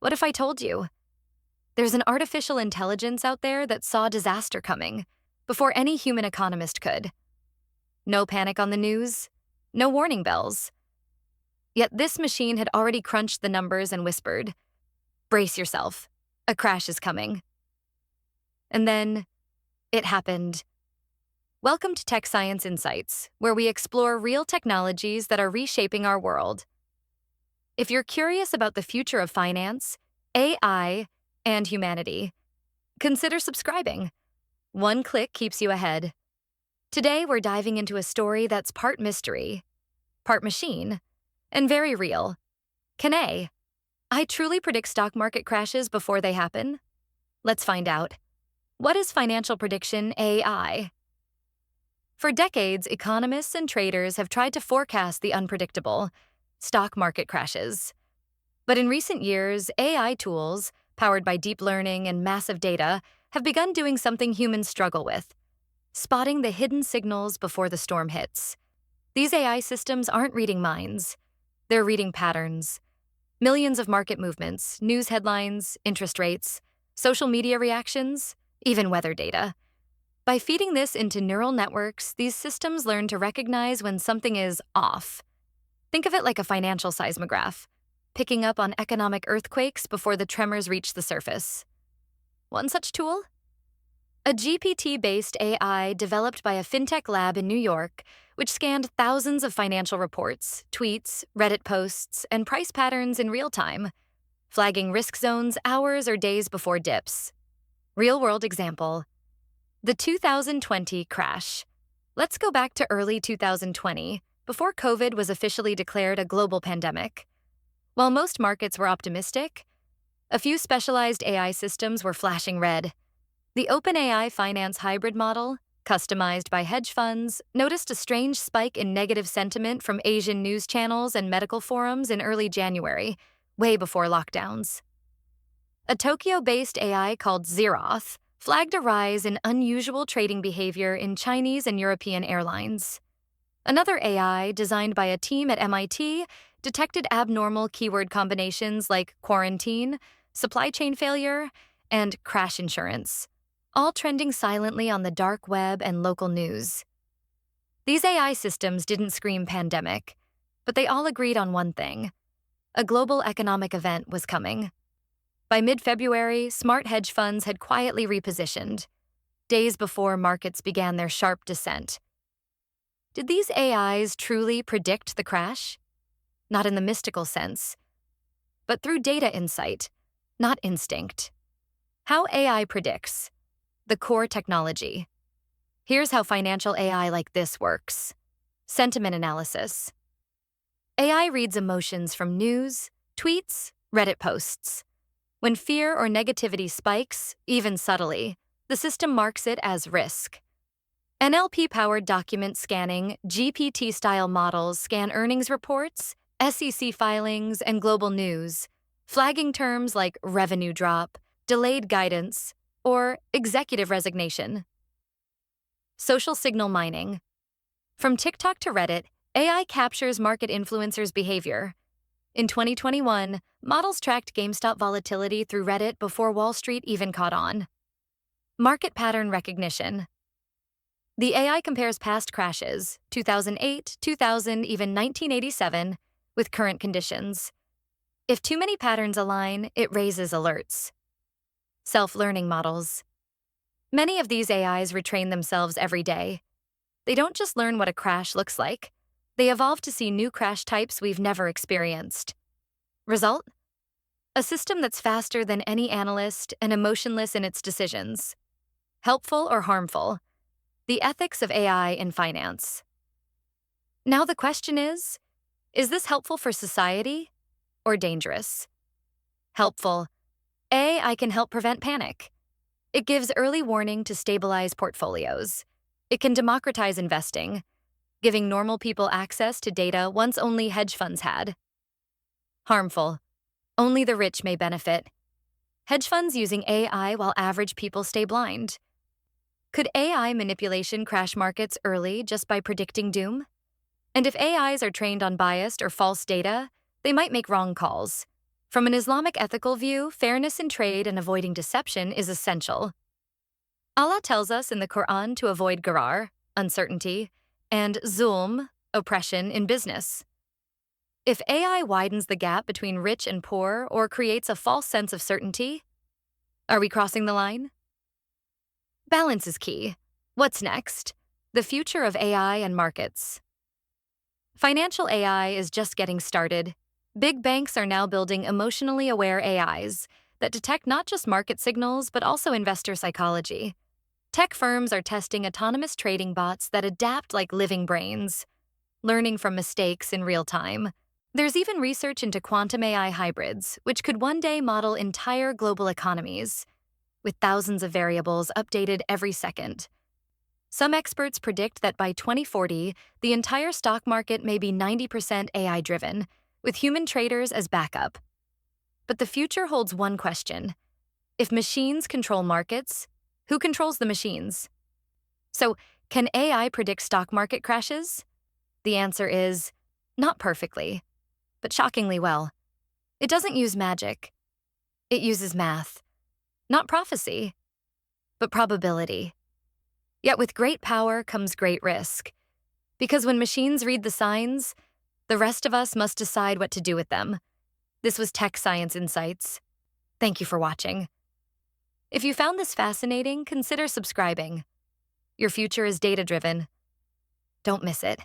What if I told you? There's an artificial intelligence out there that saw disaster coming before any human economist could. No panic on the news, no warning bells. Yet this machine had already crunched the numbers and whispered, "Brace yourself, a crash is coming." And then it happened. Welcome to Tech Science Insights, where we explore real technologies that are reshaping our world. If you're curious about the future of finance, AI, and humanity, consider subscribing. One click keeps you ahead. Today, we're diving into a story that's part mystery, part machine, and very real. Can I truly predict stock market crashes before they happen? Let's find out. What is financial prediction AI? For decades, economists and traders have tried to forecast the unpredictable, stock market crashes. But in recent years, AI tools, powered by deep learning and massive data, have begun doing something humans struggle with: spotting the hidden signals before the storm hits. These AI systems aren't reading minds. They're reading patterns. Millions of market movements, news headlines, interest rates, social media reactions, even weather data. By feeding this into neural networks, these systems learn to recognize when something is off. Think of it like a financial seismograph, picking up on economic earthquakes before the tremors reach the surface. One such tool? A GPT-based AI developed by a fintech lab in New York, which scanned thousands of financial reports, tweets, Reddit posts, and price patterns in real time, flagging risk zones hours or days before dips. Real-world example: the 2020 crash. Let's go back to early 2020, before COVID was officially declared a global pandemic. While most markets were optimistic, a few specialized AI systems were flashing red. The OpenAI finance hybrid model, customized by hedge funds, noticed a strange spike in negative sentiment from Asian news channels and medical forums in early January, way before lockdowns. A Tokyo-based AI called Zeroth flagged a rise in unusual trading behavior in Chinese and European airlines. Another AI, designed by a team at MIT, detected abnormal keyword combinations like quarantine, supply chain failure, and crash insurance, all trending silently on the dark web and local news. These AI systems didn't scream pandemic, but they all agreed on one thing: a global economic event was coming. By mid-February, smart hedge funds had quietly repositioned, days before markets began their sharp descent. Did these AIs truly predict the crash? Not in the mystical sense, but through data insight, not instinct. How AI predicts: the core technology. Here's how financial AI like this works. Sentiment analysis. AI reads emotions from news, tweets, Reddit posts. When fear or negativity spikes, even subtly, the system marks it as risk. NLP-powered document scanning, GPT-style models scan earnings reports, SEC filings, and global news, flagging terms like revenue drop, delayed guidance, or executive resignation. Social signal mining. From TikTok to Reddit, AI captures market influencers' behavior. In 2021, models tracked GameStop volatility through Reddit before Wall Street even caught on. Market pattern recognition. The AI compares past crashes, 2008, 2000, even 1987, with current conditions. If too many patterns align, it raises alerts. Self-learning models. Many of these AIs retrain themselves every day. They don't just learn what a crash looks like. They evolve to see new crash types we've never experienced. Result? A system that's faster than any analyst and emotionless in its decisions. Helpful or harmful? The ethics of AI in finance. Now the question is this helpful for society or dangerous? Helpful. AI can help prevent panic. It gives early warning to stabilize portfolios. It can democratize investing, giving normal people access to data once only hedge funds had. Harmful. Only the rich may benefit. Hedge funds using AI while average people stay blind. Could AI manipulation crash markets early just by predicting doom? And if AIs are trained on biased or false data, they might make wrong calls. From an Islamic ethical view, fairness in trade and avoiding deception is essential. Allah tells us in the Quran to avoid gharar, uncertainty, and zulm, oppression, in business. If AI widens the gap between rich and poor or creates a false sense of certainty, are we crossing the line? Balance is key. What's next? The future of AI and markets. Financial AI is just getting started. Big banks are now building emotionally aware AIs that detect not just market signals but also investor psychology. Tech firms are testing autonomous trading bots that adapt like living brains, learning from mistakes in real time. There's even research into quantum AI hybrids, which could one day model entire global economies, with thousands of variables updated every second. Some experts predict that by 2040, the entire stock market may be 90% AI-driven, with human traders as backup. But the future holds one question. If machines control markets, who controls the machines? So, can AI predict stock market crashes? The answer is not perfectly, but shockingly well. It doesn't use magic. It uses math. Not prophecy, but probability. Yet with great power comes great risk. Because when machines read the signs, the rest of us must decide what to do with them. This was Tech Science Insights. Thank you for watching. If you found this fascinating, consider subscribing. Your future is data-driven. Don't miss it.